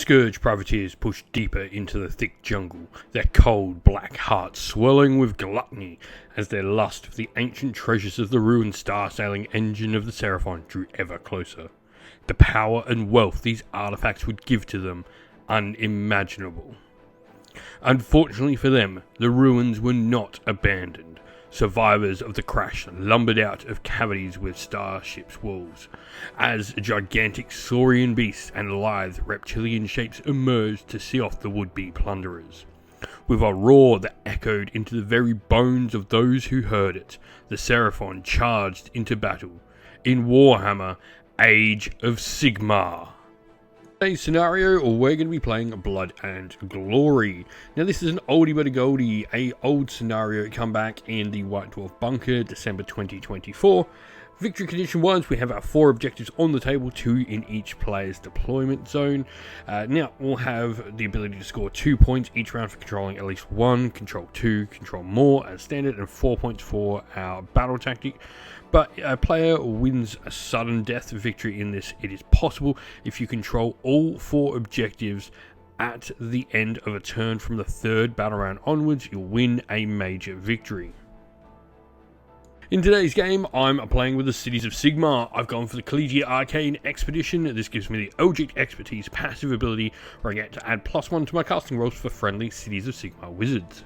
Scourge privateers push deeper into the thick jungle, their cold black hearts swelling with gluttony as their lust for the ancient treasures of the ruined star-sailing engine of the Seraphon drew ever closer. The power and wealth these artifacts would give to them, unimaginable. Unfortunately for them, the ruins were not abandoned. Survivors of the crash lumbered out of cavities with starship's walls, as gigantic saurian beasts and lithe reptilian shapes emerged to see off the would-be plunderers. With a roar that echoed into the very bones of those who heard it, the Seraphon charged into battle in Warhammer Age of Sigmar. Today's scenario, we're going to be playing Blood and Glory. Now this is an oldie but a goldie, a old scenario come back in the White Dwarf Bunker, December 2024. Victory condition wise, we have our 4 objectives on the table, 2 in each player's deployment zone. Now we'll have the ability to score 2 points each round for controlling at least 1, control 2, control more as standard, and 4 points for our battle tactic. But a player wins a sudden death victory in this. It is possible if you control all 4 objectives at the end of a turn from the 3rd battle round onwards, you'll win a major victory. In today's game, I'm playing with the Cities of Sigmar. I've gone for the Collegiate Arcane Expedition. This gives me the Object Expertise passive ability, where I get to add +1 to my casting rolls for friendly Cities of Sigmar wizards.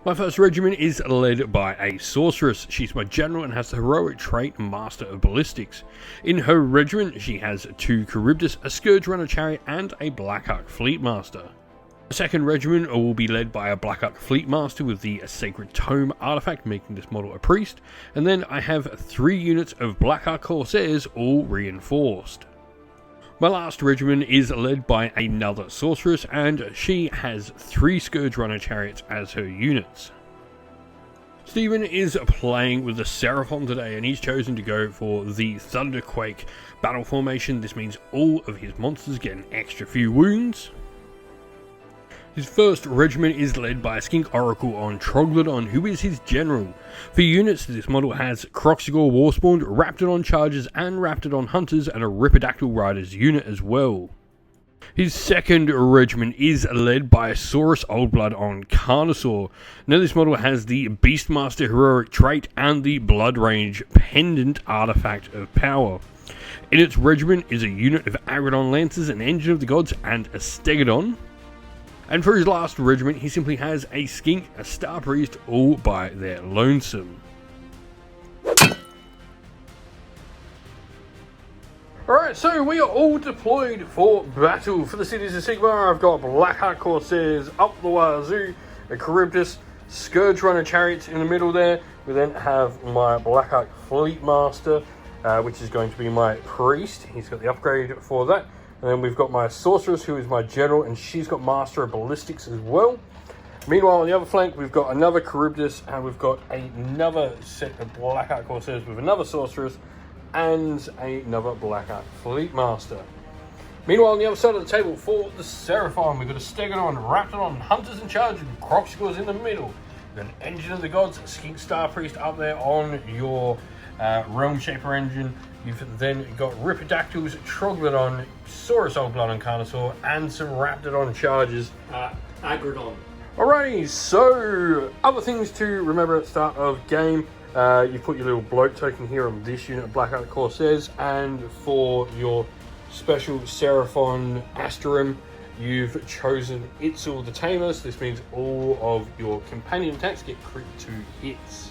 My first regiment is led by a sorceress. She's my general and has the heroic trait Master of Ballistics. In her regiment, she has 2 Charybdis, a Scourge Runner Chariot, and a Blackhawk Fleet Master. The second regiment will be led by a Blackhawk Fleet Master with the Sacred Tome artifact, making this model a priest. And then I have 3 units of Blackhawk Corsairs, all reinforced. My last regiment is led by another sorceress, and she has 3 Scourge Runner Chariots as her units. Stephen is playing with the Seraphon today, and he's chosen to go for the Thunderquake battle formation. This means all of his monsters get an extra few wounds. His first regiment is led by a Skink Oracle on Troglodon, who is his general. For units, this model has Croxigor Warspawned, Raptidon Chargers, and Raptidon Hunters, and a Ripidactyl Riders unit as well. His second regiment is led by a Saurus Oldblood on Carnosaur. Now this model has the Beastmaster heroic trait and the Blood Range pendant artifact of power. In its regiment is a unit of Agrodon Lancers, an Engine of the Gods, and a Stegodon. And for his last regiment, he simply has a Skink, a Star Priest, all by their lonesome. Alright, so we are all deployed for battle. For the Cities of Sigmar, I've got Blackhawk Corsairs up the wazoo, a Charybdis, Scourge Runner Chariots in the middle there. We then have my Blackhawk Fleet Master, which is going to be my priest. He's got the upgrade for that. And then we've got my Sorceress, who is my General, and she's got Master of Ballistics as well. Meanwhile, on the other flank, we've got another Charybdis, and we've got another set of Blackhawk Corsairs with another Sorceress, and another Blackhawk Fleet Master. Meanwhile, on the other side of the table, for the Seraphon, we've got a Stegodon, Raptidon, Hunters in charge, and Croxigors in the middle. We've got an Engine of the Gods, Skink Star Priest up there on your Realm Shaper engine. You've then got Ripidactyls, Troglodon, Saurus Oldblood on Carnosaur, and some Raptidon Chargers. Agrodon. Alrighty, so other things to remember at the start of game. You put your little bloat token here on this unit of Blackhawk Corsairs, and for your special Seraphon Asterum, you've chosen Itzel the Tamer. So this means all of your companion attacks get crit 2 hits.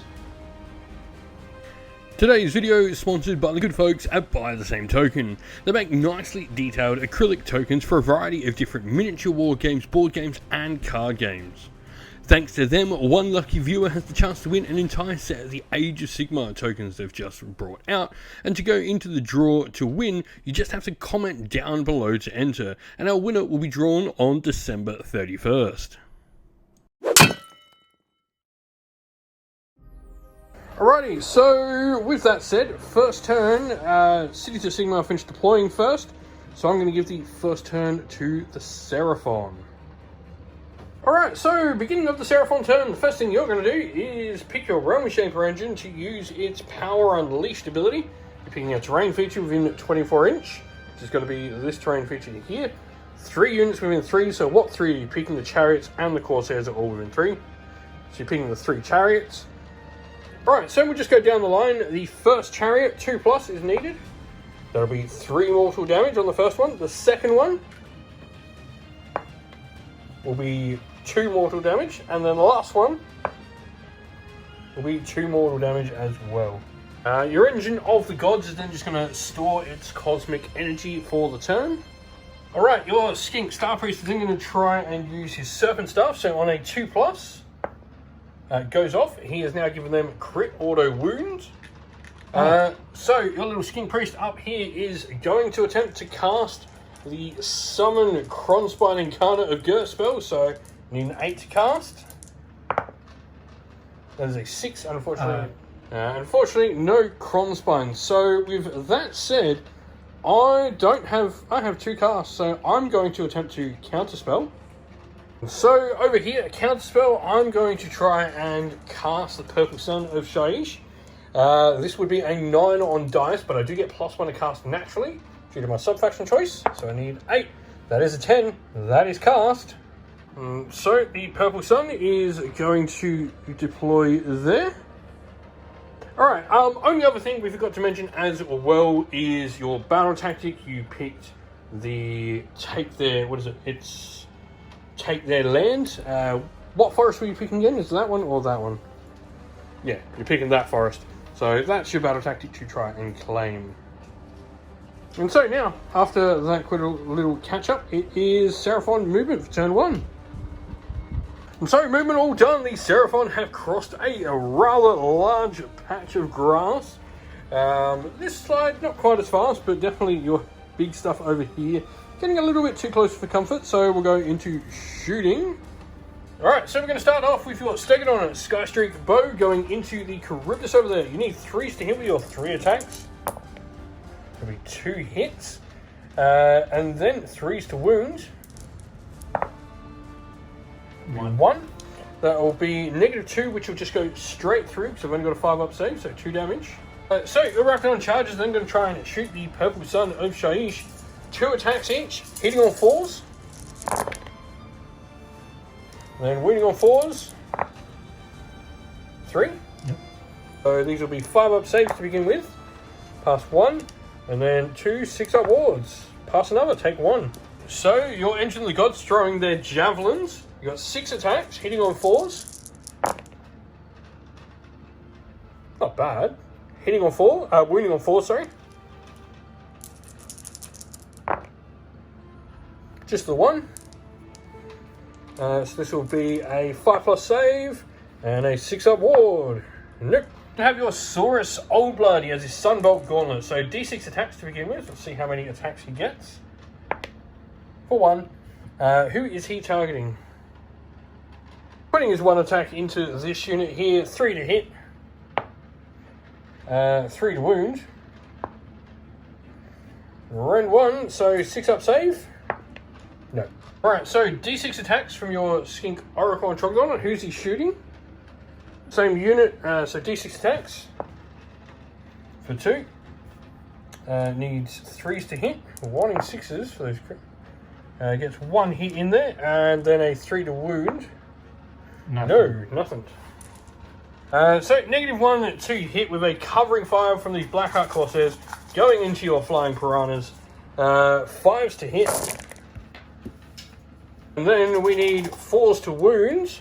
Today's video is sponsored by the good folks at Buy the Same Token. They make nicely detailed acrylic tokens for a variety of different miniature war games, board games, and card games. Thanks to them, one lucky viewer has the chance to win an entire set of the Age of Sigmar tokens they've just brought out, and to go into the draw to win, you just have to comment down below to enter, and our winner will be drawn on December 31st. Alrighty, so with that said, first turn, Cities of Sigmar finished deploying first, so I'm going to give the first turn to the Seraphon. Alright, so beginning of the Seraphon turn, the first thing you're going to do is pick your Realm Shaper engine to use its Power Unleashed ability. You're picking a terrain feature within 24 inch, which is going to be this terrain feature here. 3 units within 3. So what 3 are you picking? The chariots and the corsairs are all within 3. So you're picking the 3 chariots. Right, so we'll just go down the line. The first chariot, 2+ is needed. That'll be 3 mortal damage on the first one. The second one will be 2 mortal damage. And then the last one will be 2 mortal damage as well. Your engine of the gods is then just going to store its cosmic energy for the turn. Alright, your skink star priest is then going to try and use his serpent staff. So on a 2+, goes off. He has now given them crit auto wounds. So your little skink priest up here is going to attempt to cast the summon Kronspine Incarnate of Gert spell. So you need an 8 to cast. That is a 6, unfortunately. Unfortunately, no Kronspine. So with that said, I have 2 casts, so I'm going to attempt to counterspell. So over here, counterspell, I'm going to try and cast the Purple Sun of Shaiish. This would be a 9 on dice, but I do get +1 to cast naturally due to my subfaction choice. So I need 8. That is a 10. That is cast. So the Purple Sun is going to deploy there. Alright, only other thing we forgot to mention as well is your battle tactic. You picked the take their land. What forest were you picking again? Is it that one or that one? Yeah, you're picking that forest. So that's your battle tactic to try and claim. And so now, after that quick little catch up, it is Seraphon movement for turn 1. And so movement all done, the Seraphon have crossed a rather large patch of grass. This slide not quite as fast, but definitely your big stuff over here getting a little bit too close for comfort, so we'll go into shooting. Alright, so we're going to start off with your Stegodon and Skystreak bow going into the Charybdis over there. You need 3s to hit with your 3 attacks. There'll be 2 hits, and then 3s to wound. 1. That will be -2, which will just go straight through, because I've only got a 5-up save, so 2 damage. So your Raptor charges, then going to try and shoot the Purple Sun of Shaiish. 2 attacks each, hitting on 4s. Then wounding on 4s. 3. Yep. So these will be 5-up saves to begin with. Pass 1, and then 2 6-up wards. Pass another, take 1. So your Engine of the Gods throwing their javelins. You got 6 attacks, hitting on 4s. Not bad. Hitting on 4, wounding on 4, sorry. Just the 1. So this will be a 5+ save and a 6-up ward. Nope. To have your Saurus Old Blood, he has his Sunbolt Gauntlet. So D6 attacks to begin with. Let's see how many attacks he gets. For 1. Who is he targeting? Putting his 1 attack into this unit here. 3 to hit. 3 to wound. Rend 1, so 6-up save. No. Alright, so D6 attacks from your Skink Oracle and Trogdon. Who's he shooting? Same unit, so D6 attacks. For 2. Needs 3s to hit. Wanting 6s for those. Gets 1 hit in there, and then a 3 to wound. Nothing. No, nothing. So -1 to hit with a covering fire from these Blackheart Corsairs going into your Flying Piranhas. 5s to hit. And then we need 4s to wound.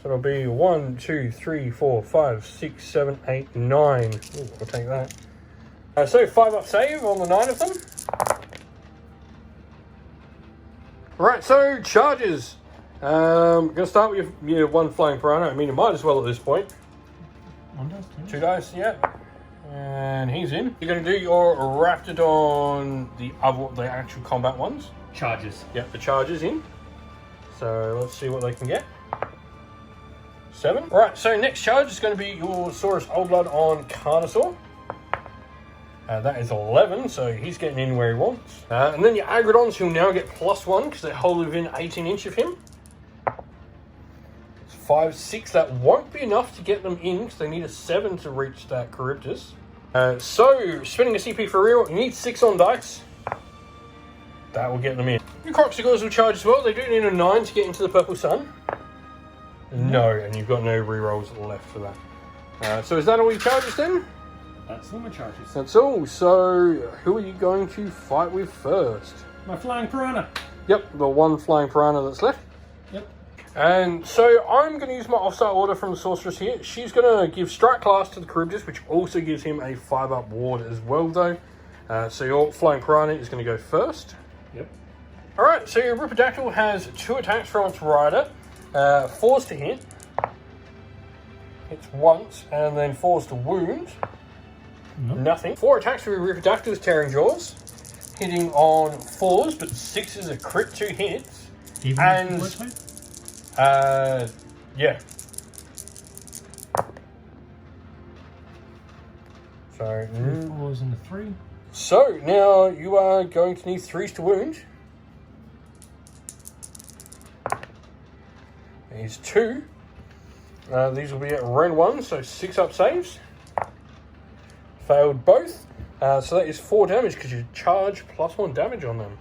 So it'll be 1, 2, 3, 4, 5, 6, 7, 8, 9. Ooh, I'll take that. So 5-up save on the 9 of them. Right, so charges. Going to start with your 1 Flying Piranha. I mean, it might as well at this point. 1 dice, 2 dice, yeah. And he's in. You're going to do your Raptidon, the actual combat ones. Charges. Yep, the charges in. So let's see what they can get. 7. Right, so next charge is going to be your Saurus Old Blood on Carnosaur. That is 11, so he's getting in where he wants. And then your Agrodons, who'll now get +1 because they're wholly within 18 inch of him. 5, 6, that won't be enough to get them in because they need a 7 to reach that Charybdis. So, spending a CP for real, you need 6 on dice. That will get them in. Your Croxigores will charge as well. They do need a 9 to get into the Purple Sun. No, and you've got no rerolls left for that. So is that all your charges then? That's all my charges. That's all. So who are you going to fight with first? My Flying Piranha. Yep, the one Flying Piranha that's left. Yep. And so I'm going to use my offside order from the Sorceress here. She's going to give Strike Class to the Charybdis, which also gives him a 5-up ward as well, though. So your Flying Piranha is going to go first. Yep. Alright, so your Ripidactyl has 2 attacks from its rider. 4s to hit. Hits once, and then 4s to wound. Nope. Nothing. 4 attacks with your Ripidactyl's Tearing Jaws. Hitting on 4s, but 6 is a crit 2 hits. Even and yeah. So 3 4s and a 3. So now you are going to need 3s to wound. There's 2. These will be at Ren 1, so 6-up saves. Failed both. So that is 4 damage because you charge +1 damage on them.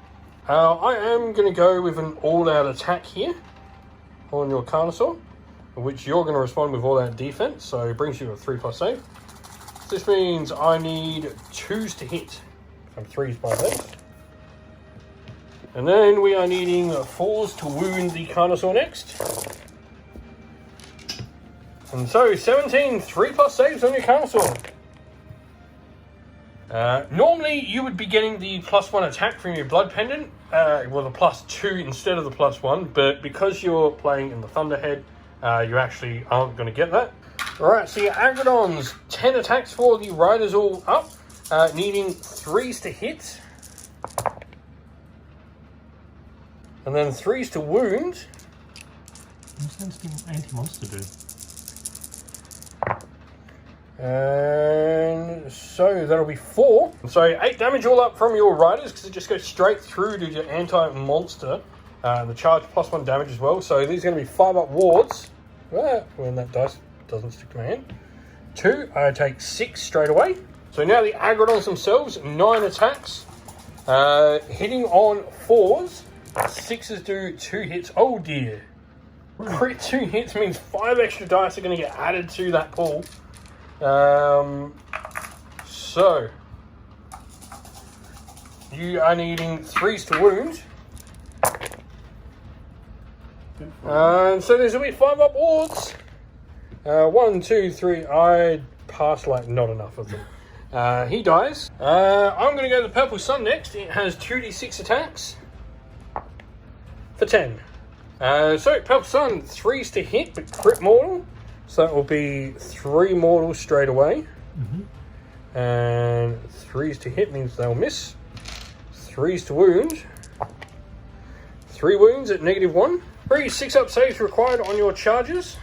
I am going to go with an all-out attack here on your Carnosaur, which you're going to respond with all-out defense, so it brings you a 3+ save. This means I need 2s to hit. Some 3s by this. And then we are needing 4s to wound the Carnosaur next. And so 17 3+ saves on your Carnosaur. Normally you would be getting the +1 attack from your Blood Pendant, well the +2 instead of the +1, but because you're playing in the Thunderhead, you actually aren't going to get that. Alright, so your Agrodons, 10 attacks for the Riders all up, needing 3s to hit. And then 3s to wound. What's anti-monster do? And so that'll be 4. So 8 damage all up from your Riders because it just goes straight through to your anti-monster. The charge +1 damage as well. So these are going to be 5-up wards. When that dice doesn't stick to my hand. 2, I take 6 straight away. So now the Agrodons themselves, 9 attacks. Hitting on 4s. 6s do 2 hits. Oh dear. Crit 2 hits means 5 extra dice are going to get added to that pool. So you are needing 3s to wound. And so there's going to be 5-up wards. 1, 2, 3. I passed like not enough of them. He dies. I'm going to go to the Purple Sun next. It has 2d6 attacks for 10. So Purple Sun, 3s to hit, but crit mortal. So that will be 3 mortals straight away. Mm-hmm. And 3s to hit means they'll miss. 3s to wound. 3 wounds at -1. 3 6-up saves required on your charges.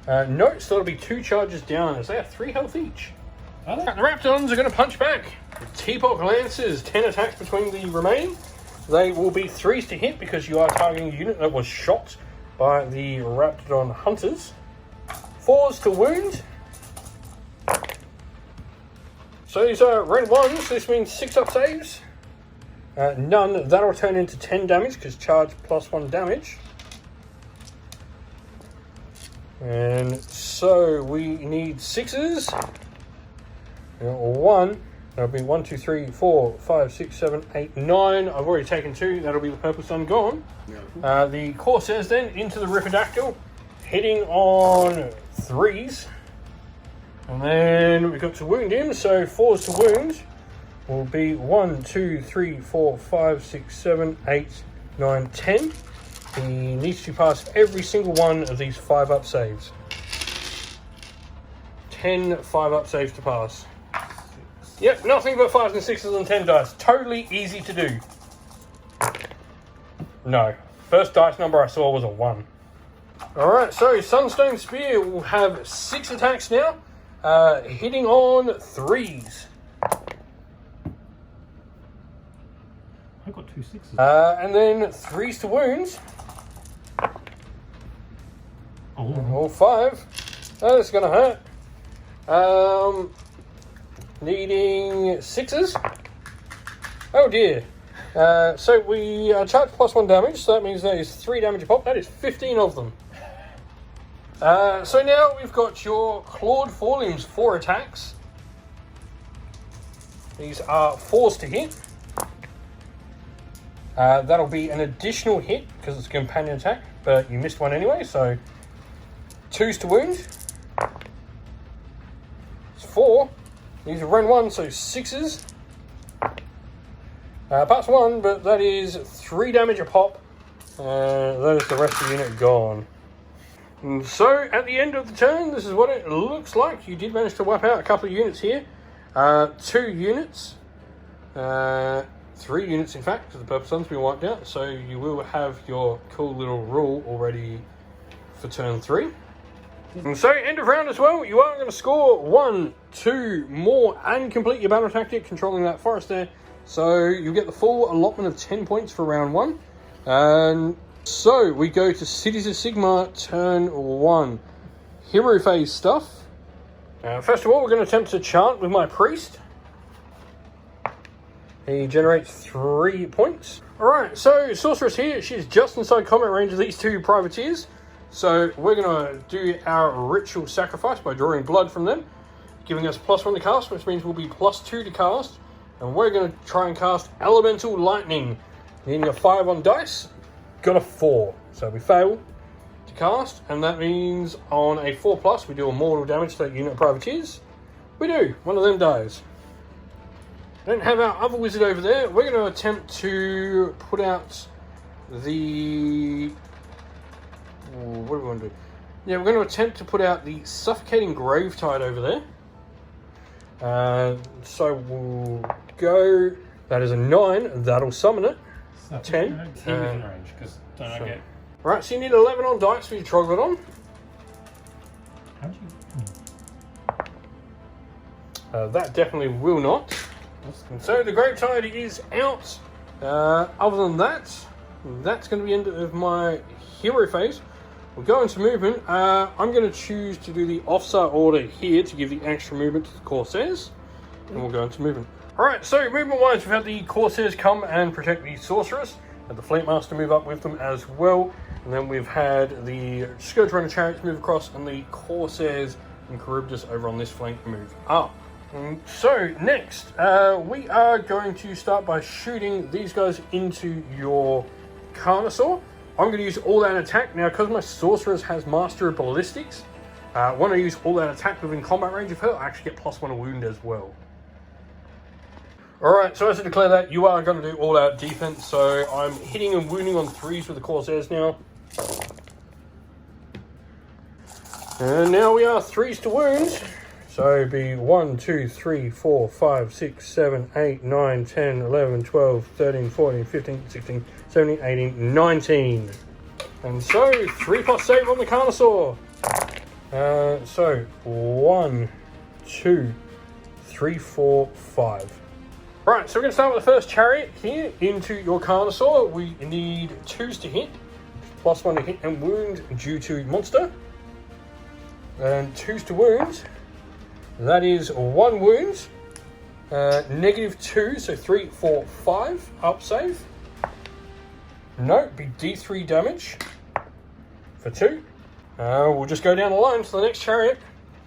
No, so that'll be 2 charges down as they have 3 health each. The Raptons are going to punch back. Teapot Lancers, 10 attacks between the remaining. They will be 3s to hit because you are targeting a unit that was shot by the Raptidon Hunters. 4s to wound. So these are red 1s, this means 6-up saves. None, that'll turn into 10 damage because charge +1 damage. And so we need 6s. 1. That'll be 1, 2, 3, 4, 5, 6, 7, 8, 9. I've already taken 2. That'll be the Purple Sun gone. The Corsairs then into the Ripidactyl, hitting on 3s. And then we've got to wound him, so 4s to wound will be 1, 2, 3, 4, 5, 6, 7, 8, 9, 10. He needs to pass every single one of these 5-up saves. 10 5-up saves to pass. Yep, nothing but 5s and 6s and 10 dice. Totally easy to do. No. First dice number I saw was a 1. Alright, so Sunstone Spear will have 6 attacks now. Hitting on 3s. I got 2 6s. And then 3s to wounds. All 5. Oh, that's going to hurt. Needing 6s. Oh dear. So we charge +1 damage, so that means that is 3 damage a pop. That is 15 of them. So now we've got your clawed forelimbs, 4 attacks. These are 4s to hit. That'll be an additional hit because it's a companion attack, but you missed one anyway, so 2s to wound. It's 4. These are run 1, so 6s. Parts 1, but that is 3 damage a pop. That is the rest of the unit gone. And so at the end of the turn, this is what it looks like. You did manage to wipe out a couple of units here. 2 units. 3 units, in fact, because the purple sun's been wiped out. So you will have your cool little rule already for turn 3. And so end of round as well, you are going to score 1, 2 more and complete your battle tactic, controlling that forest there. So you get the full allotment of 10 points for round 1. And so we go to Cities of Sigmar, turn 1. Hero phase stuff. First of all, we're going to attempt to chant with my priest. He generates 3 points. Alright, so Sorceress here, she's just inside combat range of these 2 privateers. So we're going to do our ritual sacrifice by drawing blood from them, giving us +1 to cast, which means we'll be +2 to cast. And we're going to try and cast Elemental Lightning. Needing a 5 on dice, got a 4. So we fail to cast, and that means on a 4+, we do a mortal damage to that unit of privateers. We do, one of them dies. Don't have our other wizard over there. We're going to attempt to put out the... what do we want to do? Yeah, we're going to attempt to put out the Suffocating Gravetide over there. So we'll go... That is a 9. That'll summon it. 10. Range, because don't I get... Right, so you need 11 on dice for your Troglodon. How'd you... That definitely will not. And so the Gravetide is out. Other than that, that's going to be the end of my hero phase. We'll go into movement. I'm going to choose to do the Officer order here to give the extra movement to the Corsairs. And we'll go into movement. Alright, so movement-wise, we've had the Corsairs come and protect the Sorceress. And the Fleet Master move up with them as well. And then we've had the Scourge Runner Chariots move across, and the Corsairs and Charybdis over on this flank move up. So next, we are going to start by shooting these guys into your Carnosaur. I'm going to use all out attack. Now, because my Sorceress has Master of Ballistics, when I use all out attack within combat range of her, I actually get +1 a wound as well. Alright, so as I declare that, you are going to do all out defense. So I'm hitting and wounding on 3s with the Corsairs now. And now we are 3s to wound. So it'd be 1, 2, 3, 4, 5, 6, 7, 8, 9, 10, 11, 12, 13, 14, 15, 16, 17, 18, 19. And so 3+ save on the Carnosaur. So 1, 2, 3, 4, 5. Right, so we're going to start with the first chariot here into your Carnosaur. We need 2s to hit, +1 to hit and wound due to monster. And 2s to wound. That is 1 wound. -2, so 3, 4, 5. Up save. No, be D3 damage for 2. We'll just go down the line to the next chariot.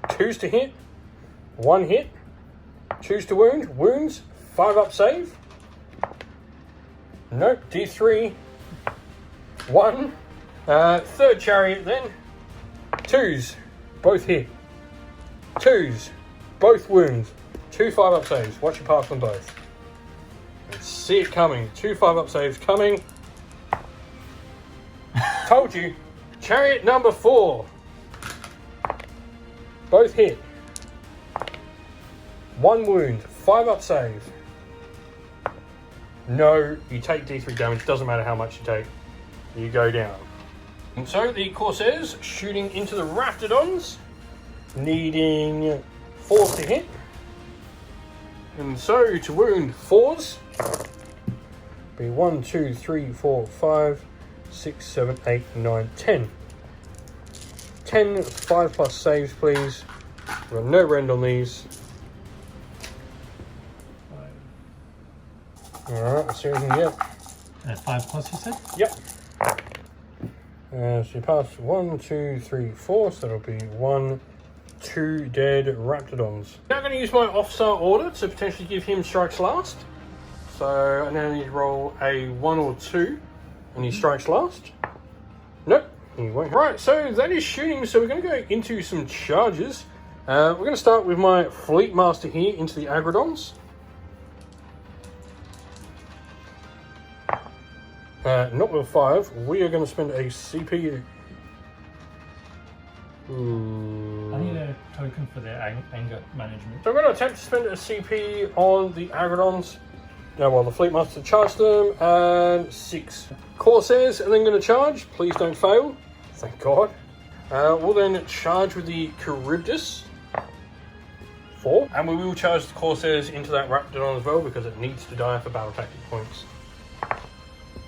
2s to hit, 1 hit. 2s to wound, wounds, 5 up save. Nope, D3, 1. Third chariot then. 2s, both hit. 2s, both wounds. 2 5 up saves. Watch your pass on both. And see it coming. 2 5 up saves coming. Told you. Chariot number 4. Both hit. 1 wound. 5 up save. No, you take D3 damage. Doesn't matter how much you take. You go down. And so the Corsairs shooting into the Raptidons, needing 4s to hit. And so to wound 4s, be 1, 2, 3, 4, 5, 6, 7, 8, 9, 10. 10 5+ saves, please. We've got no rend on these. Alright, let's see what we can get. 5+, you said? Yep. So you pass 1, 2, 3, 4, so that'll be 1, 2 dead Raptidons. Now I'm going to use my Offstar order to potentially give him strikes last. So I now need to roll a 1 or 2, and he strikes last. Nope, he won't. Right, so that is shooting, so we're going to go into some charges. We're going to start with my Fleet Master here into the Agrodons. Not with 5, we are going to spend a CP. I need a token for their anger management. So I'm going to attempt to spend a CP on the Agrodons. Now, while the Fleet Master charge them, and 6 Corsairs, and then going to charge. Please don't fail. Thank God. We'll then charge with the Charybdis. 4. And we will charge the Corsairs into that Raptidon as well because it needs to die for battle tactic points.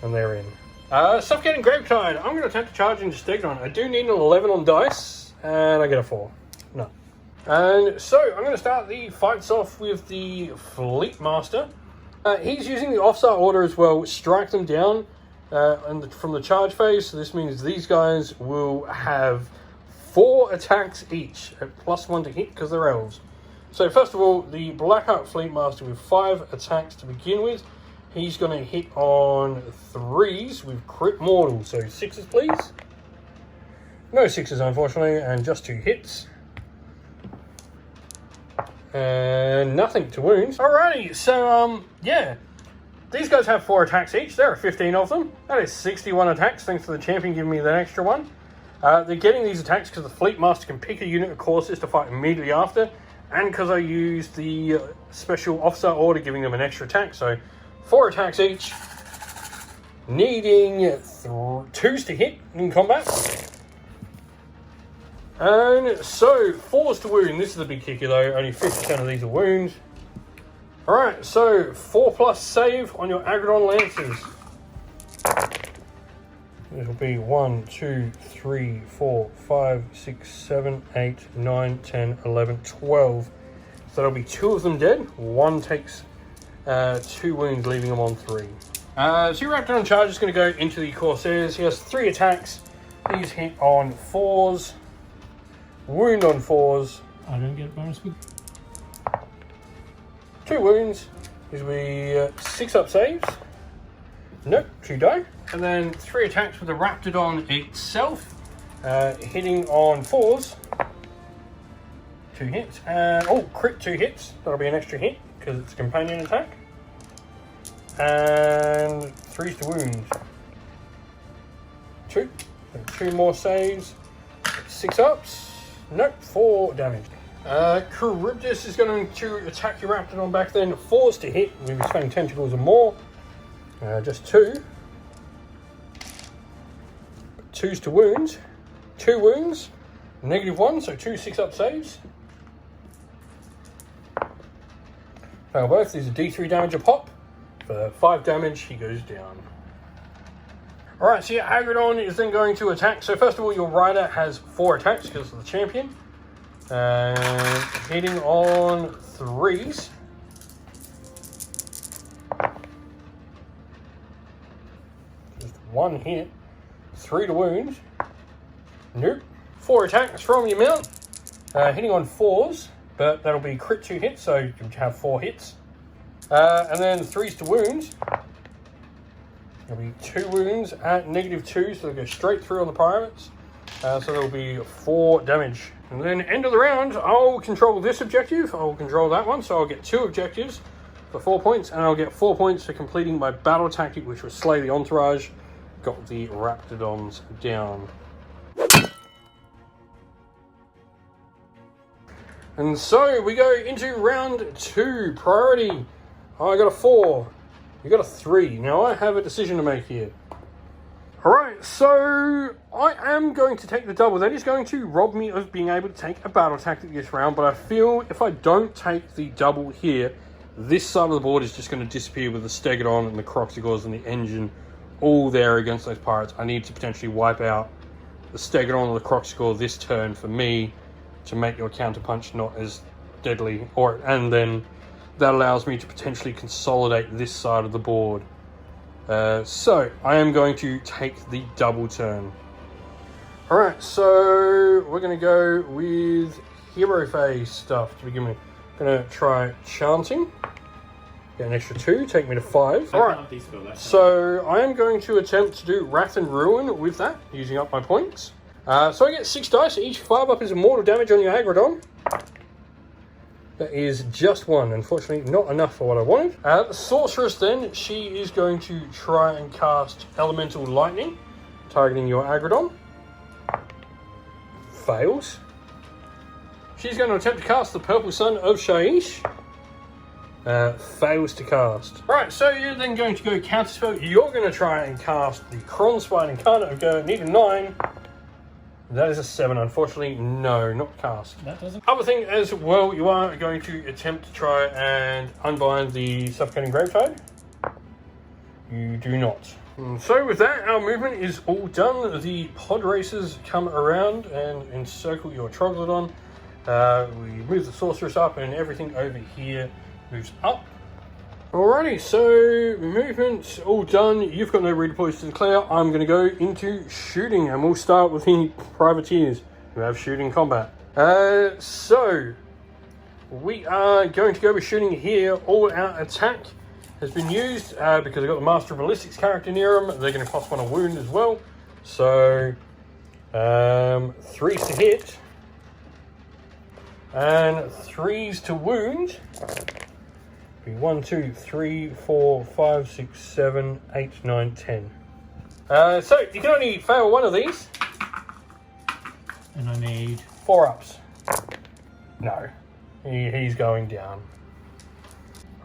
And they're in. Suffocating Gravetide. I'm going to attempt to charge into Stegodon. I do need an 11 on dice, and I get a 4. No. And so I'm going to start the fights off with the Fleet Master. He's using the Offstar order as well. Strike them down from the charge phase. So this means these guys will have 4 attacks each at +1 to hit because they're elves. So first of all, the Blackheart Fleet Master with 5 attacks to begin with. He's going to hit on 3s with crit mortal. So 6s, please. No 6s, unfortunately, and just 2 hits. And nothing to wounds. Alrighty, so, yeah. These guys have 4 attacks each. There are 15 of them. That is 61 attacks, thanks to the champion giving me that extra one. They're getting these attacks because the Fleet Master can pick a unit of Corsairs to fight immediately after. And because I used the special Offstar order giving them an extra attack. So 4 attacks each, needing 2s to hit in combat. And so 4s to wound. This is a big kicker though. Only 50% of these are wounds. Alright, so 4+ save on your Agrodon Lancers. This will be 1, 2, 3, 4, 5, 6, 7, 8, 9, 10, 11, 12. So that'll be 2 of them dead. 1 takes 2 wounds, leaving them on 3. So your Raptidon charge is going to go into the Corsairs. He has 3 attacks. These hit on 4s. Wound on 4s. I don't get bonus with 2 wounds. These will be 6 up saves. Nope, 2 die. And then 3 attacks with the Raptidon itself. Hitting on 4s. 2 hits. And, oh, crit 2 hits. That'll be an extra hit because it's a companion attack. And 3s to wound. 2. And 2 more saves. 6 ups. Nope, 4 damage. Charybdis is going to attack your Raptidon back then. 4s to hit with his fang tentacles or more. Just 2. 2s to wound. 2 wounds. -1, so 2 6-up saves. Fail both. These are D3 damage a pop. For 5 damage, he goes down. Alright, so your Agrodon is then going to attack. So first of all, your Rider has 4 attacks because of the champion. Hitting on 3s. Just 1 hit. 3 to wound. Nope. 4 attacks from your mount. Hitting on 4s, but that'll be crit 2 hits, so you have 4 hits. And then 3s to wound. There'll be 2 wounds at -2, so they'll go straight through on the pirates. So there'll be 4 damage. And then end of the round, I'll control this objective. I'll control that one, so I'll get 2 objectives for 4 points, and I'll get 4 points for completing my battle tactic, which was slay the entourage. Got the Raptidons down. And so we go into round 2. Priority. I got a 4. You got a 3. Now I have a decision to make here. Alright, so I am going to take the double. That is going to rob me of being able to take a battle tactic this round, but I feel if I don't take the double here, this side of the board is just going to disappear with the Stegodon and the Croxigors and the engine all there against those pirates. I need to potentially wipe out the Stegodon or the Croxigor this turn for me to make your counterpunch not as deadly, and then that allows me to potentially consolidate this side of the board. So I am going to take the double turn. Alright, so we're going to go with hero phase stuff to begin with. I'm going to try chanting. Get an extra 2, take me to 5. Alright, so I am going to attempt to do Wrath and Ruin with that, using up my points. So I get 6 dice, each 5 up is mortal damage on your Agrodon. That is just 1, unfortunately not enough for what I wanted. The Sorceress then, she is going to try and cast Elemental Lightning, targeting your Agrodon. Fails. She's going to attempt to cast the Purple Sun of Shaiish. Fails to cast. Alright, so you're then going to go counterspell. You're going to try and cast the Kronspine Incarnate of Go. Need a 9. That is a 7. Unfortunately, no, not cast. That doesn't. Other thing as well, you are going to attempt to try and unbind the Suffocating Gravetide. You do not. So with that, our movement is all done. The pod racers come around and encircle your Troglodon. We move the Sorceress up and everything over here moves up. Alrighty, so movement all done. You've got no redeploys to declare. I'm going to go into shooting and we'll start with the privateers who have shooting combat. So we are going to go with shooting here. All out attack has been used because I've got the Master of Ballistics character near them. They're going to cost 1 a wound as well. So 3s to hit and 3s to wound. Be 1, 2, 3, 4, 5, 6, 7, 8, 9, 10. So you can only fail 1 of these. And I need 4 ups. No, he's going down.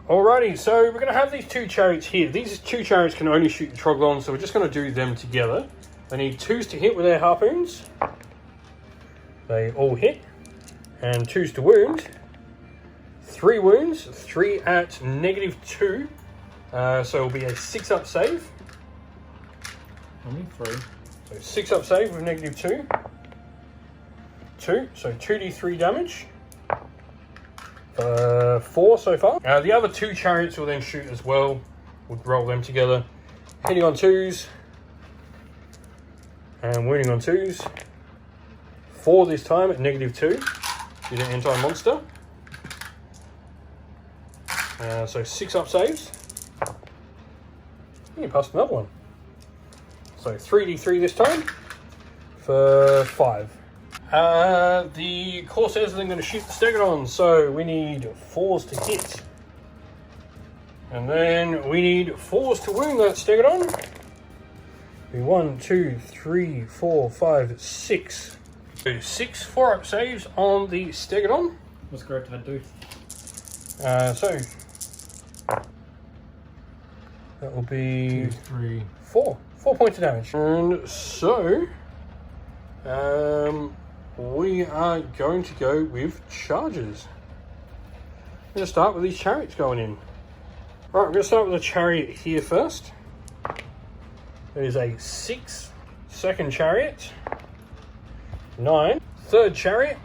Alrighty, so we're going to have these 2 chariots here. These 2 chariots can only shoot the Troglodon, so we're just going to do them together. They need 2s to hit with their harpoons. They all hit. And 2s to wound. 3 wounds, 3 at -2. So it'll be a 6 up save. only 3. So 6 up save with -2. 2, so 2d3 damage. 4 so far. The other 2 chariots will then shoot as well. We'll roll them together. Hitting on 2s. And wounding on 2s. 4 this time at -2. Due to anti-monster. So 6 up saves. You passed another one. So 3d3 this time. For 5. The Corsairs are then going to shoot the Stegodon, so we need 4s to hit. And then we need 4s to wound that Stegodon. Be 1, 2, 3, 4, 5, 6. So 6 4-up saves on the Stegodon. What's correct I do? So that will be 2, 3, 4 points of damage. And so we are going to go with charges. I'm going to start with these chariots going in. Right, we're going to start with the chariot here first. It is a 6. Second chariot. 9. Third chariot.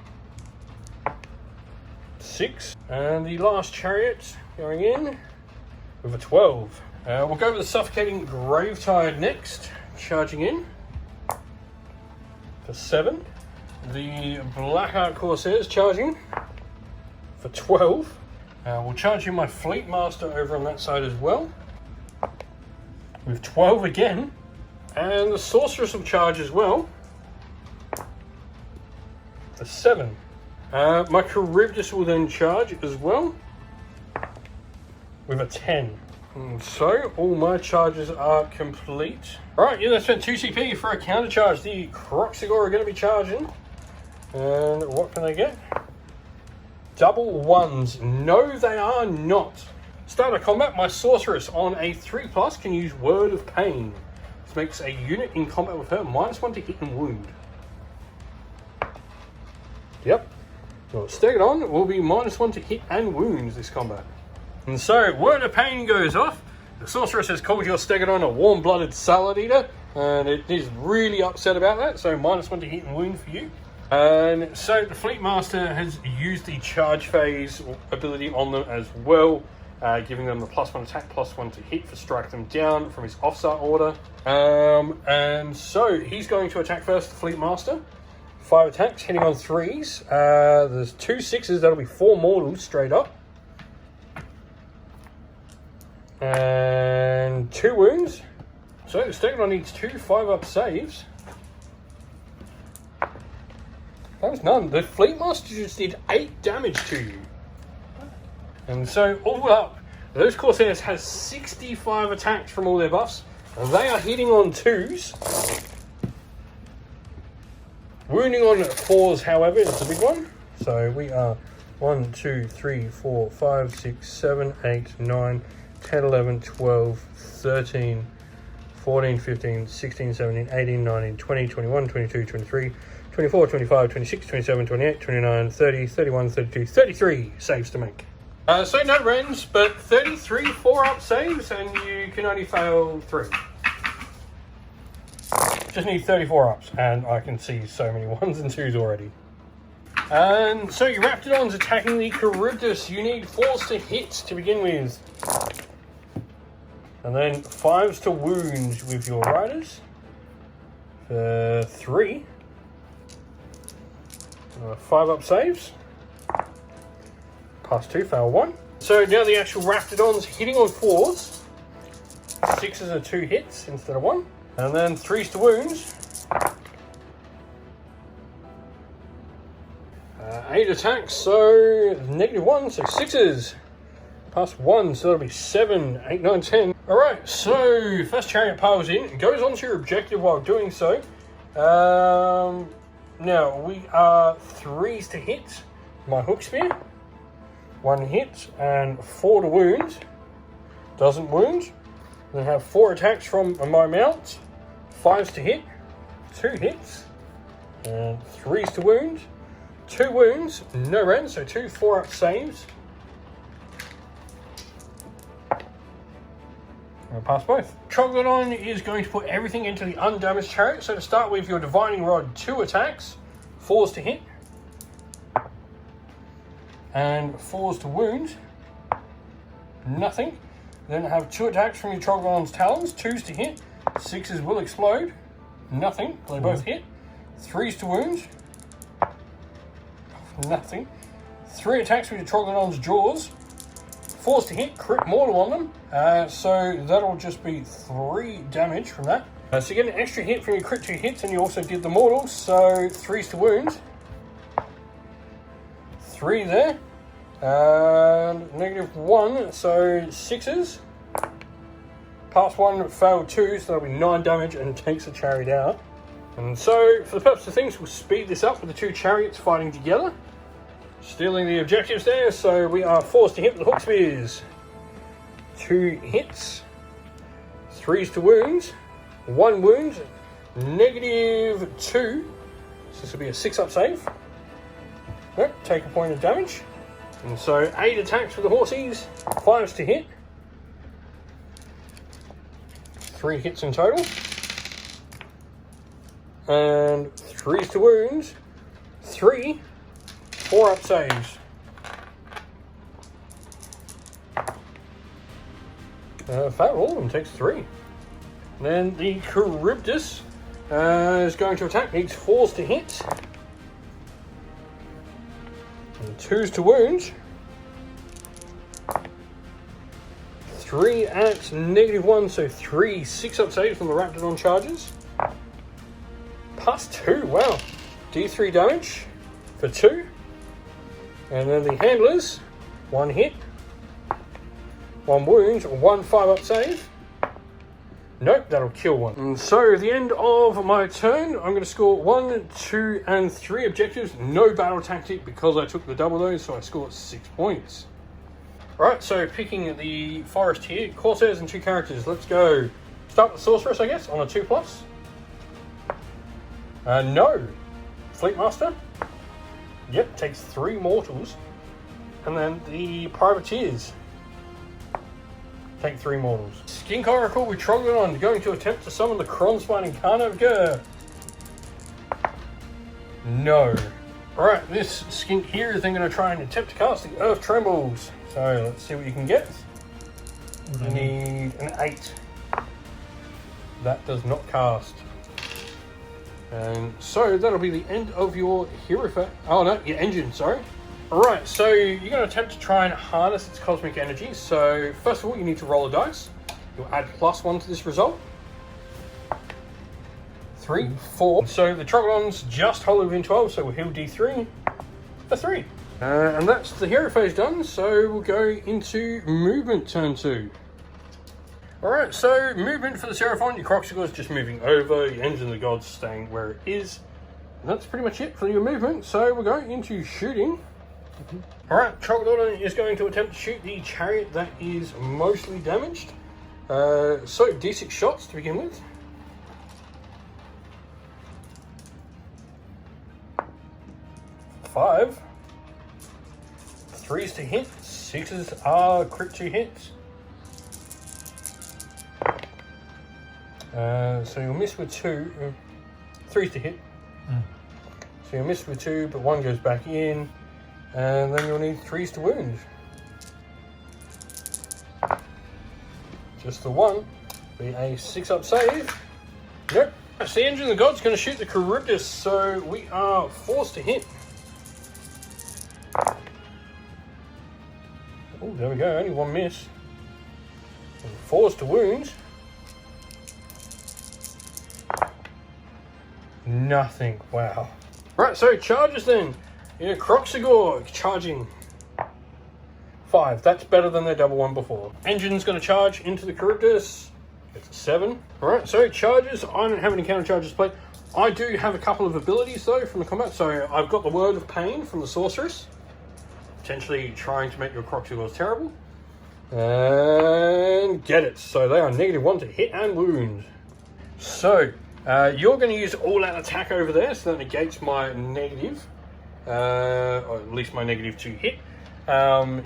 6. And the last chariot going in with a 12. We'll go with the Suffocating Gravetide next. Charging in for 7. The Blackheart Corsairs charging for 12. We'll charge in my Fleet Master over on that side as well. With 12 again. And the Sorceress will charge as well. For 7. My Charybdis will then charge as well. With a 10. And so all my charges are complete. Alright, yeah, that's spent 2 CP for a counter charge. The Croxigor are going to be charging. And what can they get? Double 1s. No, they are not. Start of combat, my Sorceress on a 3+ can use Word of Pain. This makes a unit in combat with her -1 to hit and wound. Yep. Well, Stegodon will be -1 to hit and wounds this combat. And so, Word of Pain goes off. The Sorceress has called your Stegodon a warm-blooded salad eater, and it is really upset about that, so -1 to hit and wound for you. And so the Fleet Master has used the charge phase ability on them as well, giving them the +1 attack, +1 to hit for strike them down from his offstart order. And so he's going to attack first, the Fleet Master. 5 attacks, hitting on 3s. There's 2 6s, that'll be 4 mortals straight up. And 2 wounds. So the second one needs 2 5-up saves. That was none. The Fleet Master just did 8 damage to you. And so, all up, those Corsairs has 65 attacks from all their buffs. And they are hitting on 2s. Wounding on 4s, however, is the big one. So we are 1, 2, 3, 4, 5, 6, 7, 8, 9, 10, 11, 12, 13, 14, 15, 16, 17, 18, 19, 20, 21, 22, 23, 24, 25, 26, 27, 28, 29, 30, 31, 32, 33 saves to make. So no rends, but 33 4-up saves, and you can only fail 3. Just need 34 ups, and I can see so many 1s and 2s already. And so your Raptidon's attacking the Charybdis. You need 4s to hit to begin with. And then 5s to wound with your riders. For 3. 5-up saves. +2, fail 1. So now the actual Raptidon's hitting on 4s. 6s are 2 hits instead of 1. And then 3s to wounds. 8 attacks, so -1, so 6s. +1, so that'll be 7, 8, 9, 10. Alright, so first chariot piles in, goes on to your objective while doing so. Now we are 3s to hit my hook spear. 1 hit and 4 to wound. Doesn't wound. Then have 4 attacks from my mount. 5s to hit. 2 hits. And 3s to wound. 2 wounds. No rends, so 2 4-up saves. I'll pass both. Troglodon is going to put everything into the undamaged chariot. So to start with, your Divining Rod, 2 attacks. 4s to hit. And 4s to wound. Nothing. Then have 2 attacks from your Troglodon's Talons. 2s to hit. 6s will explode. Nothing. They both hit. 3s to wound. Nothing. 3 attacks with your Troglodon's Jaws. 4s to hit. Crit mortal on them. So that'll just be 3 damage from that. So you get an extra hit from your crit 2 hits, and you also did the mortal. So 3s to wound. 3 there. And -1, so 6s. +1, failed 2, so that'll be 9 damage and takes the chariot out. And so, for the purpose of things, we'll speed this up with the 2 chariots fighting together. Stealing the objectives there, so we are 4s to hit with the hook spears. 2 hits. 3s to wound. 1 wound. -2. So this will be a 6-up save. Nope, take a point of damage. And so 8 attacks with the horsies, 5s to hit. 3 hits in total. And 3s to wound. 3 4-up saves. Fail all of them, takes 3. And then the Charybdis is going to attack, needs 4s to hit. And 2s to wound. 3 at -1, so 3 6-up saves from the Raptidon charges. +2, wow. D3 damage for 2. And then the handlers, 1 hit, 1 wound, 1 5-up save. Nope, that'll kill 1. And so at the end of my turn, I'm going to score 1, 2, and 3 objectives. No battle tactic because I took the double those, so I scored 6 points. Right, so picking the forest here, Corsairs and 2 characters. Let's go. Start with Sorceress, I guess, on a 2+. No. Fleet Master. Yep, takes 3 mortals. And then the Privateers. Take 3 mortals. Skink Oracle with Troglodon going to attempt to summon the Kronspine Incarnate of Gur. No. Alright, this skink here is then going to try and attempt to cast the Earth Trembles. So let's see what you can get. You need an 8. That does not cast. And so that'll be the end of your hero your engine, sorry. Alright, so you're going to attempt to try and harness its cosmic energy. So first of all, you need to roll a dice. You'll add +1 to this result. 3, 4. So the Troglodon's just wholly within 12, so we'll heal D3 for 3. And that's the hero phase done, so we'll go into movement turn 2. Alright, so movement for the Seraphon, your Croxigor's just moving over, your Engine of the Gods staying where it is. And that's pretty much it for your movement, so we're going into shooting. Alright, Troglodon is going to attempt to shoot the chariot that is mostly damaged. So D6 shots to begin with. 5. 3s to hit, 6s are crit 2 hits. So you'll miss with 2, 3s to hit. So you'll miss with 2, but 1 goes back in, and then you'll need 3s to wound. Just the 1, be a 6-up save. Nope. So the Engine of the Gods is going to shoot the Charybdis, so we are forced to hit. Oh, there we go, only 1 miss. And 4s to wound. Nothing, wow. Right, so charges then. Yeah, Croxigor charging. 5, that's better than their double one before. Engine's going to charge into the Charybdis. It's a 7. Alright, so charges. I don't have any counter charges to play. I do have a couple of abilities though from the combat. So I've got the Word of Pain from the Sorceress. Potentially trying to make your Croxigors terrible. And get it. So they are -1 to hit and wound. So you're going to use all-out attack over there, so that negates my negative. Or at least my -2 hit.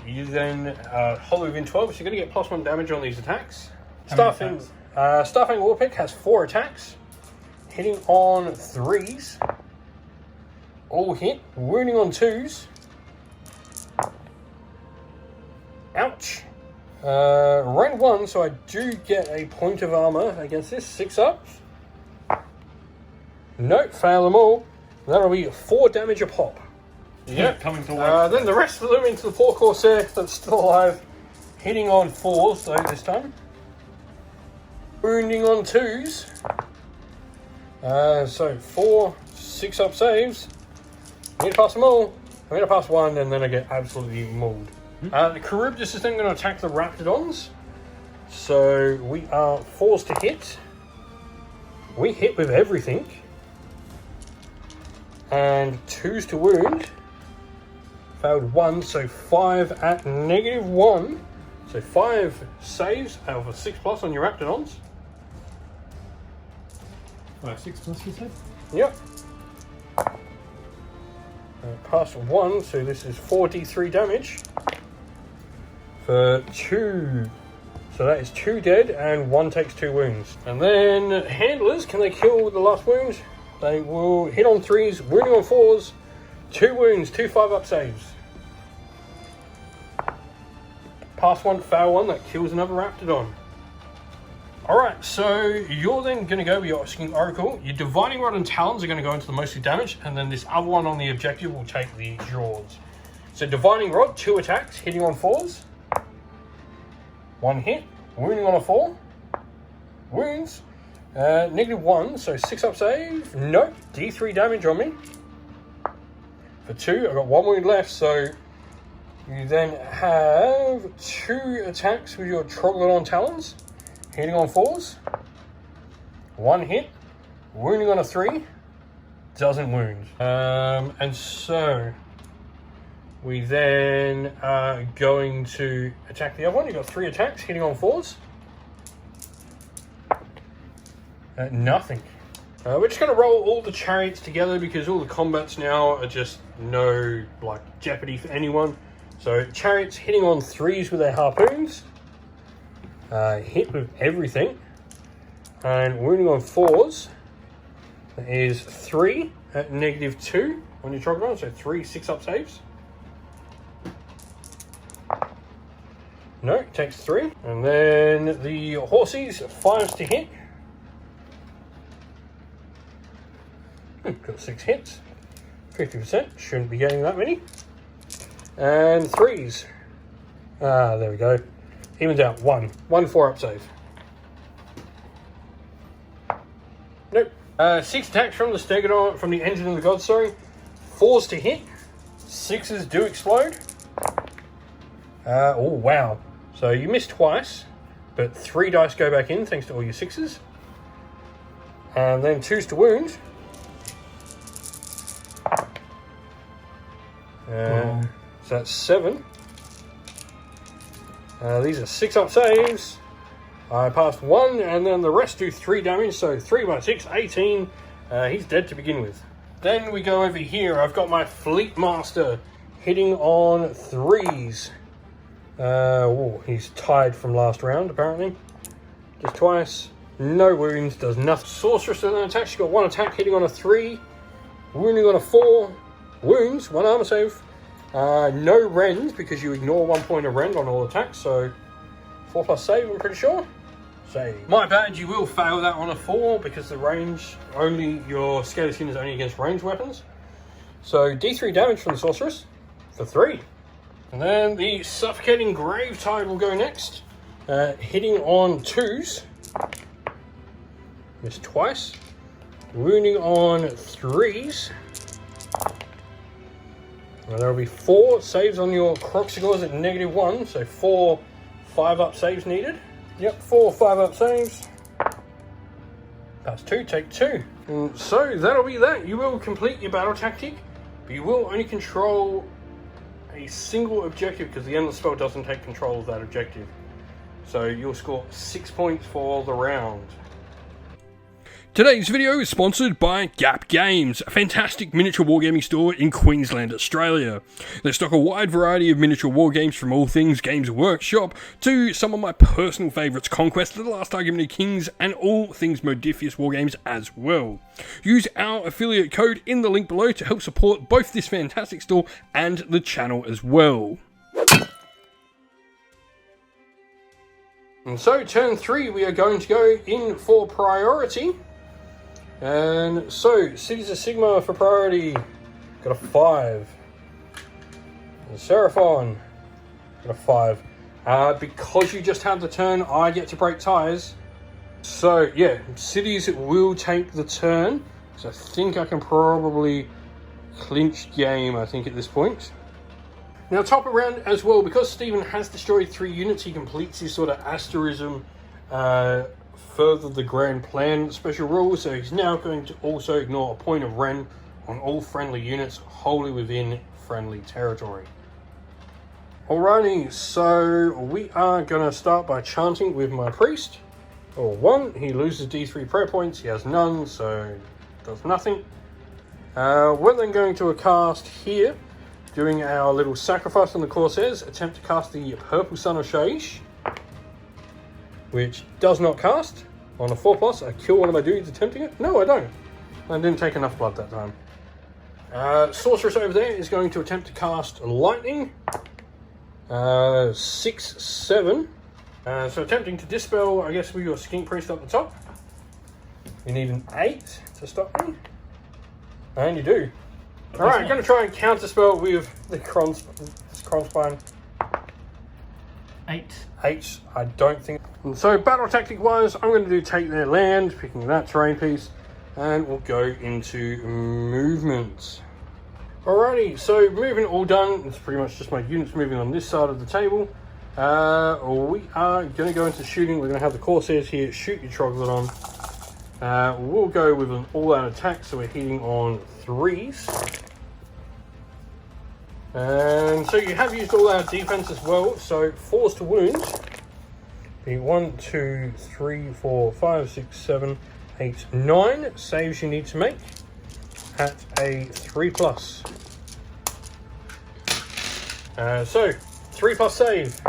You then hollow within 12, so you're going to get +1 damage on these attacks. Starfang Warpick has 4 attacks. Hitting on 3s. All hit. Wounding on 2s. Ouch. Rank 1, so I do get a point of armor against this. 6 ups. Nope, fail them all. That'll be 4 damage a pop. Yep. Coming towards. Then the rest of them into the poor Corsair that's still alive. Hitting on 4s though this time. Wounding on 2s. So 4 6-up saves. I need to pass them all. I'm going to pass 1 and then I get absolutely mauled. The Charybdis is then going to attack the Raptidons. So we are forced to hit. We hit with everything. And 2s to wound. Failed 1, so 5 at -1. So 5 saves out of a 6+ on your Raptidons. 6+ you said? Yep. Past 1, so this is 4d3 damage. For 2. So that is 2 dead and 1 takes 2 wounds. And then handlers, can they kill with the last wound? They will hit on 3s, wounding on 4s, 2 wounds, 2 5-up saves. Pass 1, fail 1, that kills another Raptidon. Alright, so you're then going to go with your Skink Oracle. Your Divining Rod and Talons are going to go into the mostly damage, and then this other one on the objective will take the Jaws. So Divining Rod, 2 attacks, hitting on 4s. 1 hit, wounding on a 4. Wounds. -1, so 6-up save. Nope, D3 damage on me. For 2, I've got 1 wound left, so you then have 2 attacks with your Troglodon Talons. Hitting on 4s. 1 hit. Wounding on a 3. Doesn't wound. And so we then are going to attack the other one. You've got 3 attacks, hitting on 4s. Nothing. We're just going to roll all the chariots together because all the combats now are just no jeopardy for anyone. So chariots hitting on 3s with their harpoons. Hit with everything. And wounding on 4s. That is 3 at -2 on your Trogodon, so 3 6-up saves. No, it takes 3. And then the horsies, 5s to hit. Got 6 hits. 50%, shouldn't be getting that many. And 3s. There we go. Evens out 1. 1 4-up save. Nope. 6 attacks from the Stegodon, from the engine of the gods, sorry. 4s to hit. 6s do explode. Oh, wow. So you missed twice, but 3 dice go back in thanks to all your 6s. And then 2s to wound. So that's 7. These are 6-up saves. I passed 1, and then the rest do 3 damage, so 3 by 6, 18. He's dead to begin with. Then we go over here. I've got my Fleet Master hitting on 3s. He's tied from last round, apparently. Just twice. No wounds, does nothing. Sorceress with an attack. She's got 1 attack hitting on a 3. Wounding on a 4. Wounds, 1 armor save. No rend, because you ignore 1 point of rend on all attacks, so 4+ save, I'm pretty sure. Save. My bad, you will fail that on a 4, because the range, your skeleton is only against ranged weapons. So D3 damage from the Sorceress for 3. And then the Suffocating Gravetide will go next. Hitting on 2s. Missed twice. Wounding on 3s. And there will be 4 saves on your Croxigors at -1, so 4 5-up saves needed. Yep, 4 5-up saves. Pass 2, take 2. And so that'll be that. You will complete your battle tactic, but you will only control a single objective because the endless spell doesn't take control of that objective. So you'll score 6 points for the round. Today's video is sponsored by Gap Games, a fantastic miniature wargaming store in Queensland, Australia. They stock a wide variety of miniature wargames from all things Games Workshop to some of my personal favourites, Conquest, The Last Argument of Kings, and all things Modifius wargames as well. Use our affiliate code in the link below to help support both this fantastic store and the channel as well. And so turn 3 we are going to go in for priority. And so, Cities of Sigmar for priority, got a 5. And Seraphon, got a 5. Because you just had the turn, I get to break ties. So, yeah, Cities will take the turn. So I think I can probably clinch game, I think, at this point. Now, top it round as well, because Stephen has destroyed 3 units, he completes his sort of asterism, further the grand plan special rule, so he's now going to also ignore a point of rend on all friendly units wholly within friendly territory. Alrighty, so we are going to start by chanting with my priest. 1, he loses D3 prayer points, he has none, so does nothing. We're then going to cast here, doing our little sacrifice on the Corsairs, attempt to cast the Purple Sun of Shaiish, which does not cast. On a 4+, I kill one of my dudes attempting it. No, I don't. I didn't take enough blood that time. Sorceress over there is going to attempt to cast Lightning. 6, 7. So attempting to dispel, I guess, with your Skink Priest up the top. You need an 8 to stop me. And you do. Alright, I'm going to try and counterspell with the Kronspine. 8. 8, I don't think. And so battle tactic wise, I'm going to do take their land, picking that terrain piece, and we'll go into movement. Alrighty, so movement all done. It's pretty much just my units moving on this side of the table. We are going to go into shooting. We're going to have the Corsairs here shoot your Troglodon. We'll go with an all-out attack, so we're hitting on 3s. And so you have used all our defense as well, so 4s to wound. Be 1, 2, 3, 4, 5, 6, 7, 8, 9 saves you need to make at a 3+. So 3+ save.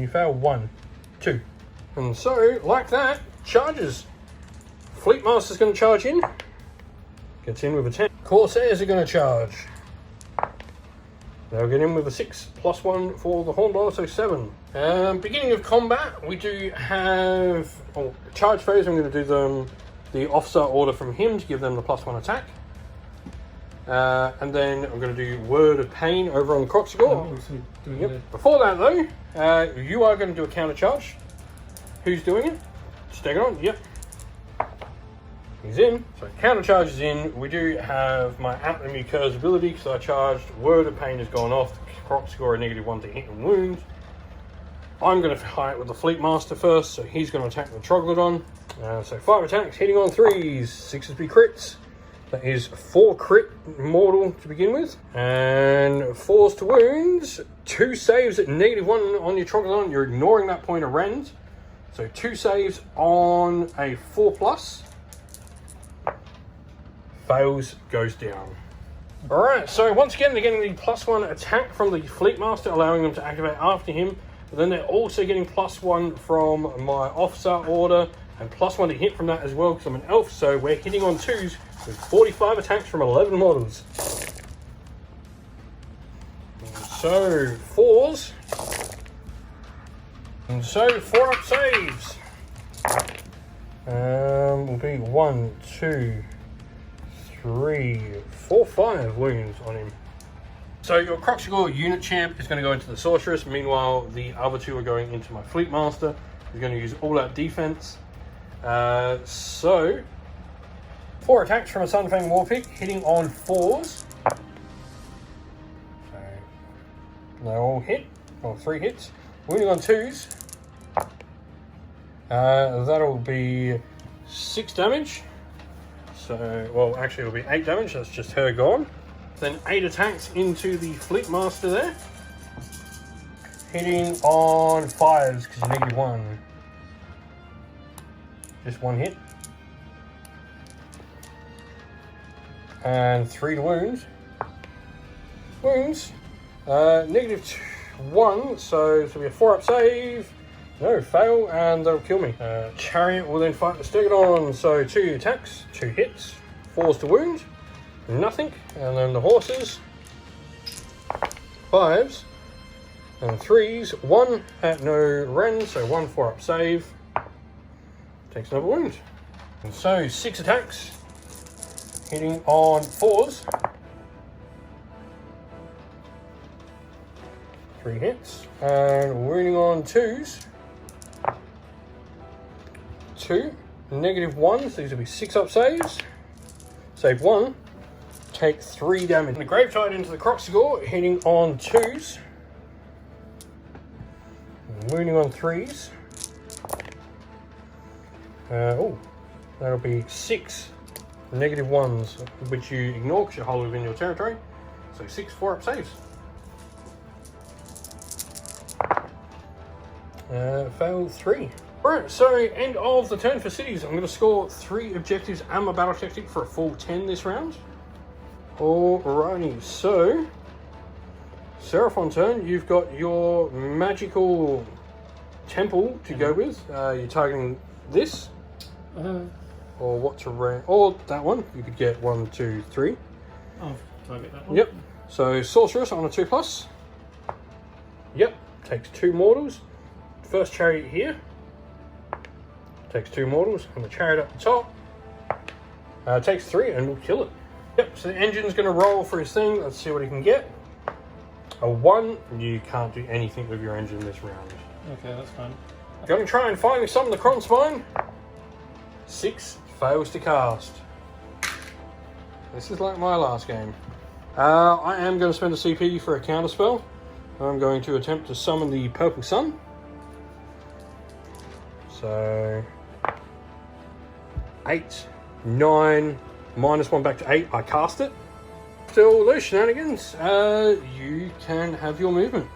You fail 1, 2. And so, like that, charges. Fleet Master's going to charge in. Gets in with a 10. Corsairs are going to charge. They'll get in with a 6 plus 1 for the Hornblower, so 7. Beginning of combat, we do have charge phase. I'm going to do them the officer order from him to give them the +1 attack. And then I'm going to do Word of Pain over on the Croxigor. Yep. Before that though, you are going to do a counter charge. Who's doing it? Stag on. Yep. He's in. So counter charge is in. We do have my Atlas Curse ability because I charged. Word of Pain has gone off. Croc score a -1 to hit and wound. I'm going to fight with the Fleet Master first, so he's going to attack the Troglodon. So 5 attacks, hitting on 3s, 6s be crits. That is 4 crit mortal to begin with, and 4s to wounds. 2 saves at -1 on your Troglodon. You're ignoring that point of rend. So 2 saves on a 4+. Fails, goes down. Alright, so once again they're getting the +1 attack from the Fleet Master, allowing them to activate after him. But then they're also getting +1 from my officer order, and +1 to hit from that as well because I'm an elf, so we're hitting on 2s with 45 attacks from 11 models. So 4s. And so 4 up saves. Will be 1, 2, 3, 4, 5 wounds on him. So your Croxigor unit champ is going to go into the Sorceress. Meanwhile, the other 2 are going into my Fleet Master. He's going to use all-out defense. So 4 attacks from a Sunfang Warpig, hitting on 4s. So they all hit, or 3 hits. Wounding on 2s. That'll be 6 damage. So, well, actually it'll be 8 damage, that's just her gone. Then 8 attacks into the Fleet Master there. Hitting on 5s, because you -1. Just 1 hit. And 3 to wounds. Wounds. -1, so this will be a 4 up save. No, fail, and they'll kill me. Chariot will then fight the Stegodon, so 2 attacks, 2 hits, 4s to wound, nothing. And then the horses, 5s, and 3s, 1 at no rend, so 1 4 up save, takes another wound. And so 6 attacks, hitting on 4s, 3 hits, and wounding on 2s. 2, -1, so these will be 6 up saves. Save 1, take 3 damage. And the Grave Tide into the Croxigor, hitting on 2s. Wounding on 3s. That'll be 6 -1s, which you ignore because you're wholly within your territory. So 6 4 up saves. Fail 3. Alright, so end of the turn for cities. I'm going to score 3 objectives and my battle tactic for a full 10 this round. Alrighty, so Seraphon turn, you've got your magical temple to go with. You're targeting this, or what terrain, or that one. You could get 1, 2, 3. I'll target that one. Yep. So Sorceress on a 2+. Yep, takes 2 mortals. First chariot here. Takes 2 mortals, and the chariot up the top takes 3 and we'll kill it. Yep, so the engine's going to roll for his thing. Let's see what he can get. A 1, you can't do anything with your engine this round. Okay, that's fine. Going to try and finally summon the Cron Spine. 6, fails to cast. This is like my last game. I am going to spend a CP for a counter spell. I'm going to attempt to summon the Purple Sun. So 8, 9, -1 back to 8. I cast it. Still those shenanigans. You can have your movement.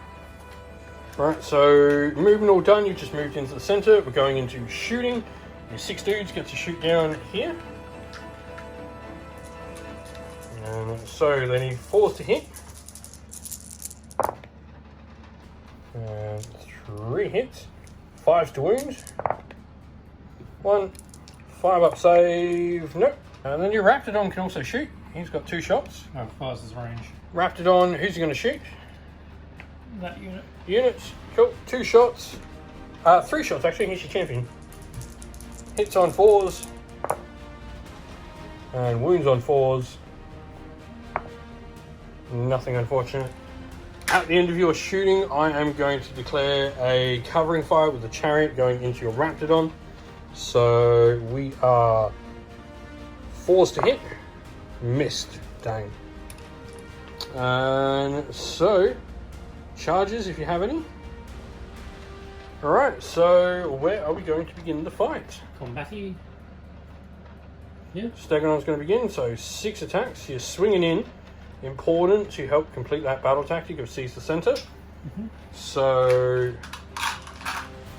Right, so movement all done. You've just moved into the center. We're going into shooting. Your 6 dudes get to shoot down here. And so they need 4s to hit. And 3 hits. 5s to wound. 1, 5 up save. Nope. And then your Raptidon can also shoot. He's got 2 shots. Oh, fires his range. Raptidon, who's he going to shoot? That unit. Units. Cool. 2 shots. 3 shots actually. He's your champion. Hits on 4s. And wounds on 4s. Nothing unfortunate. At the end of your shooting, I am going to declare a covering fire with the chariot going into your Raptidon. So we are 4s to hit. Missed. Dang. And so, charges if you have any. Alright, so where are we going to begin the fight? Combatty. Yeah. Stegonon's going to begin, so 6 attacks. You're swinging in. Important to help complete that battle tactic of seize the center. So,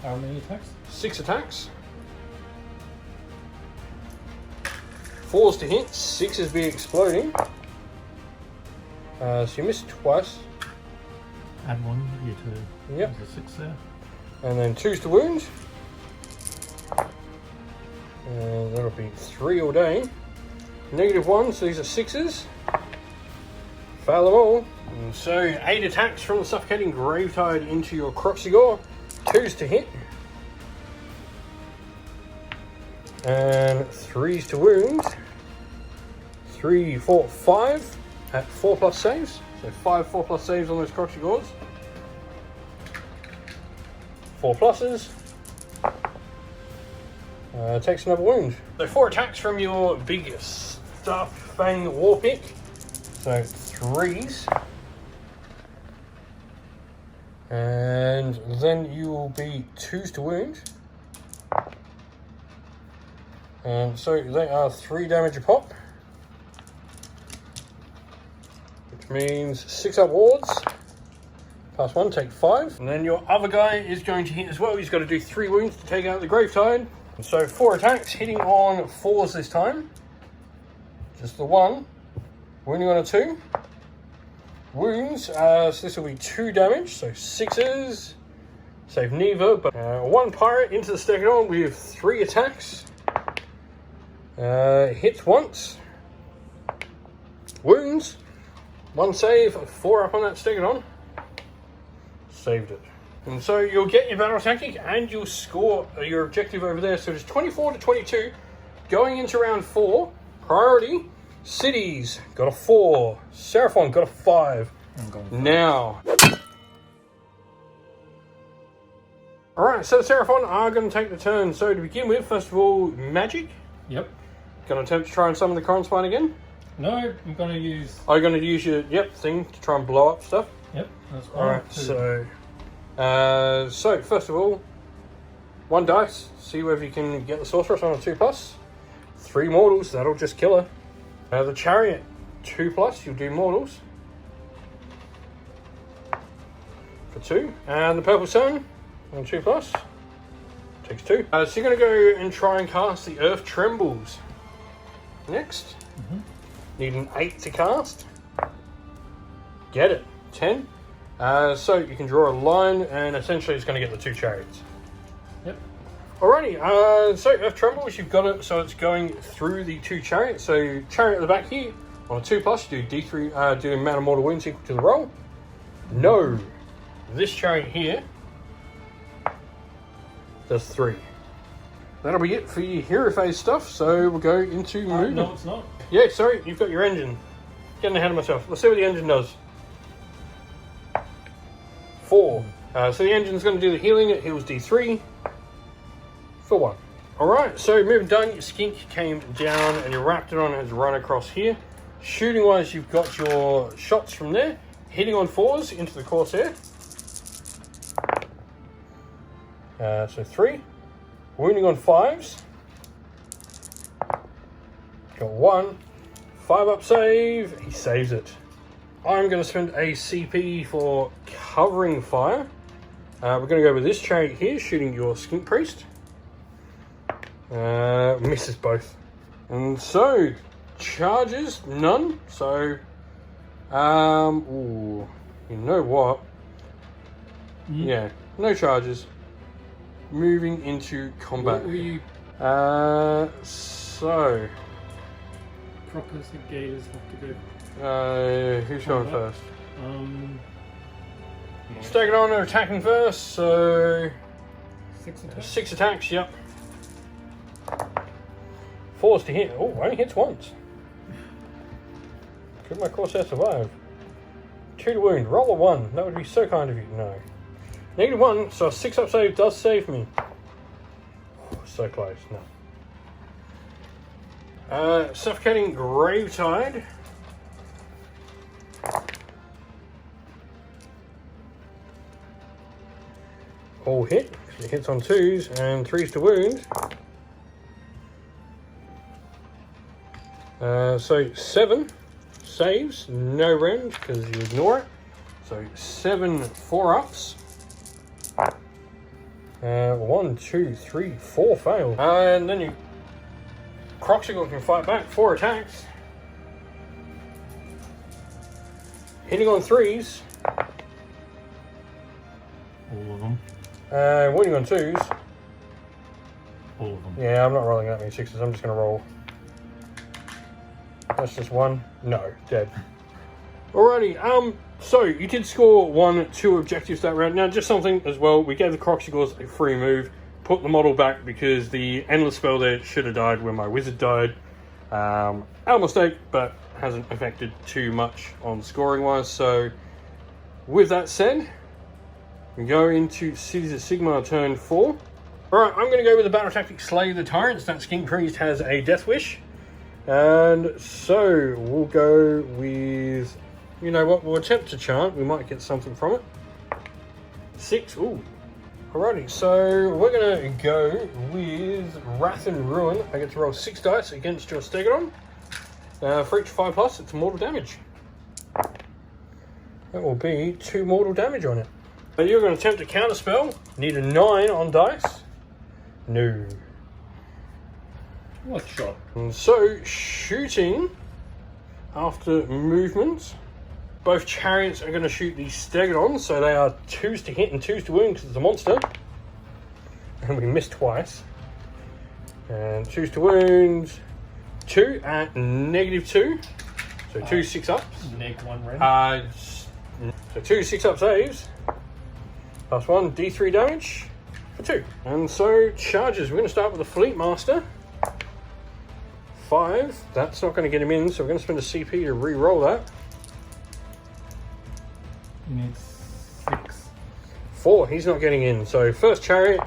How many attacks? 6 attacks. 4s to hit, 6s be exploding. So you missed twice. Add 1, you to. Yep. There's a 6 there. And then 2s to wound. And that'll be 3 all day. -1, so these are 6s. Fail them all. And so 8 attacks from the suffocating Gravetide into your Croxigore. 2s to hit. And 3s to wound. 3, 4, 5 at 4+ saves. So 5 4+ saves on those Croxigores. 4 pluses. Takes another wound. So 4 attacks from your big stuffed Fang Warpick. So 3s. And then you will be 2s to wound. And so they are 3 damage a pop. Which means 6 up wards. Plus 1, take 5. And then your other guy is going to hit as well. He's got to do 3 wounds to take out the Gravetide. And so 4 attacks, hitting on 4s this time. Just the 1. Wounding on a 2. Wounds, so this will be 2 damage, so 6s. Save neither, but 1 pirate into the Stegodon with 3 attacks. Hits once. Wounds. 1 save, 4 up on that Stegodon. Saved it. And so you'll get your battle tactic and you'll score your objective over there. So it's 24 to 22. Going into round 4, priority, cities, got a 4. Seraphon got a 5. Now. Alright, so the Seraphon are going to take the turn. So to begin with, first of all, magic. Yep. Going to attempt to try and summon the Coron Spine again. No, I'm going to use. Are you going to use your thing to try and blow up stuff? Yep, that's fine. Alright, so first of all, 1 dice, see whether you can get the Sorceress on a 2+. 3 mortals, that'll just kill her. The Chariot, 2+, you'll do mortals. For 2. And the Purple Sun, on 2+, takes 2. So you're going to go and try and cast the Earth Trembles. Next. Need an 8 to cast. Get it. 10. So you can draw a line, and essentially it's going to get the 2 chariots. Yep. Alrighty. So Earth Trembles, you've got it. So it's going through the 2 chariots. So chariot at the back here on a 2+, you do D3, do amount of mortal wounds equal to the roll. No. This chariot here does 3. That'll be it for your hero phase stuff. So we'll go into movement. No, it's not. Yeah, sorry, you've got your engine. Getting ahead of myself. Let's see what the engine does. 4. So the engine's going to do the healing. It heals D3 for 1. Alright, so moving done. Your skink came down and your Raptidon has run across here. Shooting wise, you've got your shots from there. Hitting on 4s into the Corsair. So 3. Wounding on 5s. Got 1. 5 up save. He saves it. I'm going to spend a CP for covering fire. We're going to go with this chariot here, shooting your skink priest. Misses both. And so, charges, none. So, ooh, you know what? Yeah, no charges. Moving into combat. What were you So Croppers and Gators have to go. who's going first? Yeah. Stegodon are attacking first, so 6 attacks. 6 attacks, yep. 4's to hit. Oh, only hits once. Could my Corsair survive? 2 to wound. Roll a 1. That would be so kind of you. No. -1, so a 6-up save does save me. Oh, so close. No. Suffocating Gravetide. All hit, because it hits on 2s and 3s to wound. So 7 saves, no rend because you ignore it. So 7 4-ups. 1, 2, 3, 4 fail. And then you Croxicle can fight back, 4 attacks. Hitting on 3s. All of them. Winning on 2s. All of them. Yeah, I'm not rolling that many 6s, I'm just going to roll. That's just 1. No, dead. Alrighty, so you did score 2 objectives that round. Now, just something as well, we gave the Croxicles a free move, put the model back because the endless spell there should have died when my wizard died. Our mistake, but hasn't affected too much on scoring wise. So, with that said, we go into Cities of Sigmar turn 4. Alright, I'm going to go with the battle tactic Slay the Tyrants. That Skink Priest has a Death Wish. And so we'll go with, you know what, we'll attempt to chant. We might get something from it. 6, ooh. Alrighty, so we're going to go with Wrath and Ruin. I get to roll 6 dice against your Stegodon. For each 5+, it's mortal damage. That will be 2 mortal damage on it. So you're going to attempt to counterspell. Need a 9 on dice. No. What shot? And so, shooting after movement, both chariots are going to shoot the Stegodon, so they are 2s to hit and 2s to wound because it's a monster. And we missed twice. And 2s to wound, 2 at -2. So 2 6-ups. -1 rend. So 2 6-up saves, plus 1 D3 damage for 2. And so, charges. We're going to start with the Fleet Master. 5, that's not going to get him in, so we're going to spend a CP to re-roll that. Needs 6. 4, he's not getting in. So first chariot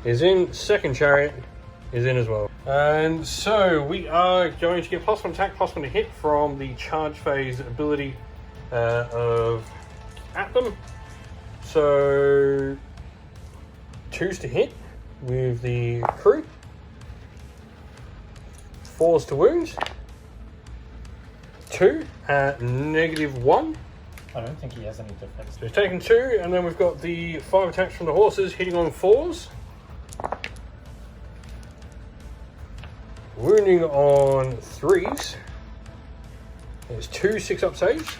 is in, second chariot is in as well. And so we are going to get +1 attack, +1 to hit from the charge phase ability of Athem. So 2s to hit with the crew. 4s to wound. 2 at -1. I don't think he has any defense. So he's taken 2, and then we've got the 5 attacks from the horses hitting on 4s. Wounding on 3s. There's 2 6-up saves.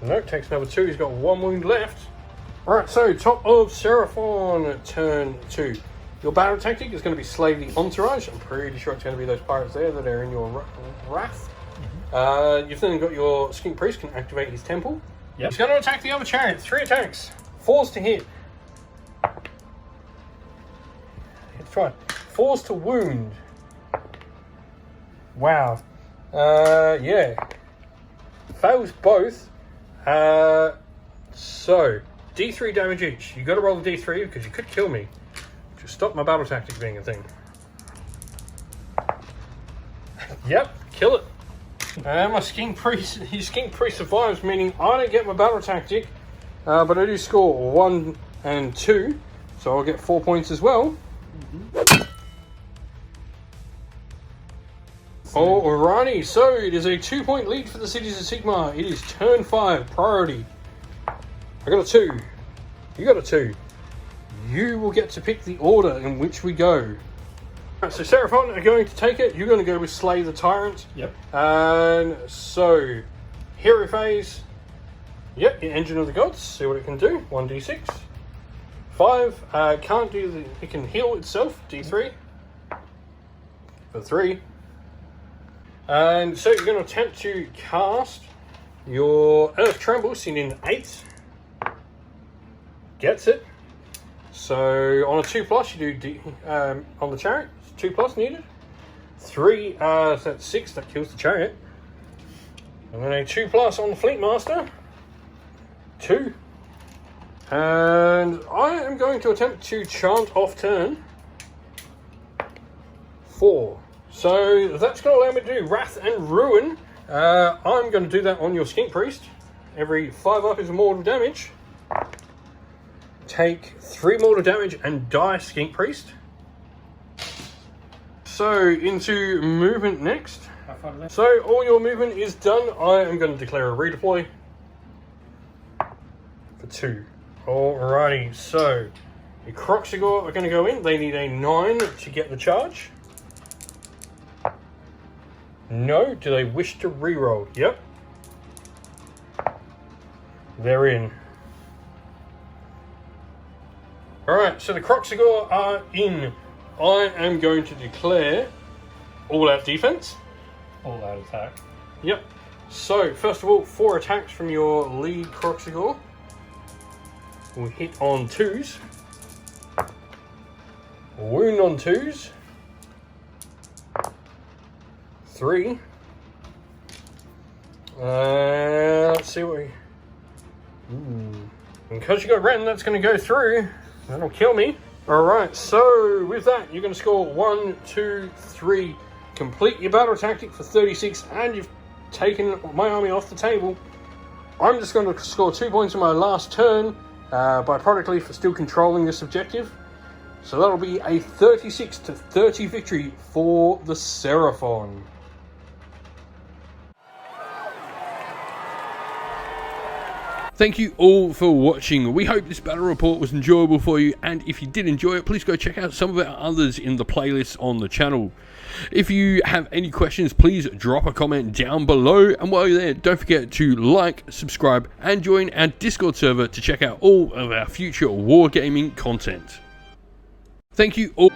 Nope, takes another 2. He's got 1 wound left. Alright, so top of Seraphon, turn 2. Your battle tactic is going to be Slay the Entourage. I'm pretty sure it's going to be those pirates there that are in your wrath. You've then got your Skink Priest can activate his temple. Yep. He's going to attack the other chariot. 3 attacks. 4s to hit. Let's try. 4s to wound. Wow. Yeah. Fails both. So, D3 damage each. You got to roll the D3 because you could kill me. Just stop my battle tactic being a thing. Yep, kill it. And my Skink Priest, his Skink Priest survives, meaning I don't get my battle tactic, but I do score 1 and 2, so I'll get 4 points as well. Alrighty, so it is a 2-point lead for the Cities of Sigmar. It is turn 5, priority. I got a 2. You got a 2. You will get to pick the order in which we go. Right, so Seraphon are going to take it. You're going to go with Slay the Tyrant. Yep. And so, hero phase. Yep, the Engine of the Gods. See what it can do. 1d6. 5. Can't do the... It can heal itself. D3. For 3. And so you're going to attempt to cast your Earth Tremble, seen in 8. Gets it. So on a 2+, you do on the chariot. 2+ needed. 3, so that's 6. That kills the chariot. And then a 2+ on the Fleet Master. 2. And I am going to attempt to chant off turn. 4. So that's going to allow me to do Wrath and Ruin. I'm going to do that on your Skink Priest. Every 5 up is mortal damage. Take 3 mortal damage and die, Skink Priest. So into movement next. How far is that? So all your movement is done. I am going to declare a redeploy for 2. Alrighty, so the Croxigor are going to go in. They need a 9 to get the charge. No. Do they wish to reroll? Yep. They're in. Alright, so the Croxigor are in. I am going to declare all-out defense. All-out attack. Yep. So, first of all, 4 attacks from your lead Croxigor. Will hit on 2s. Wound on 2s. 3. Let's see what we... Ooh. And because you got Ren, that's going to go through. That'll kill me. Alright, so with that, you're going to score 1, 2, 3. Complete your battle tactic for 36, and you've taken my army off the table. I'm just going to score 2 points in my last turn by productly for still controlling this objective. So that'll be a 36-30 victory for the Seraphon. Thank you all for watching. We hope this battle report was enjoyable for you, and if you did enjoy it, please go check out some of our others in the playlist on the channel. If you have any questions, please drop a comment down below, and while you're there, don't forget to like, subscribe, and join our Discord server to check out all of our future wargaming content. Thank you all.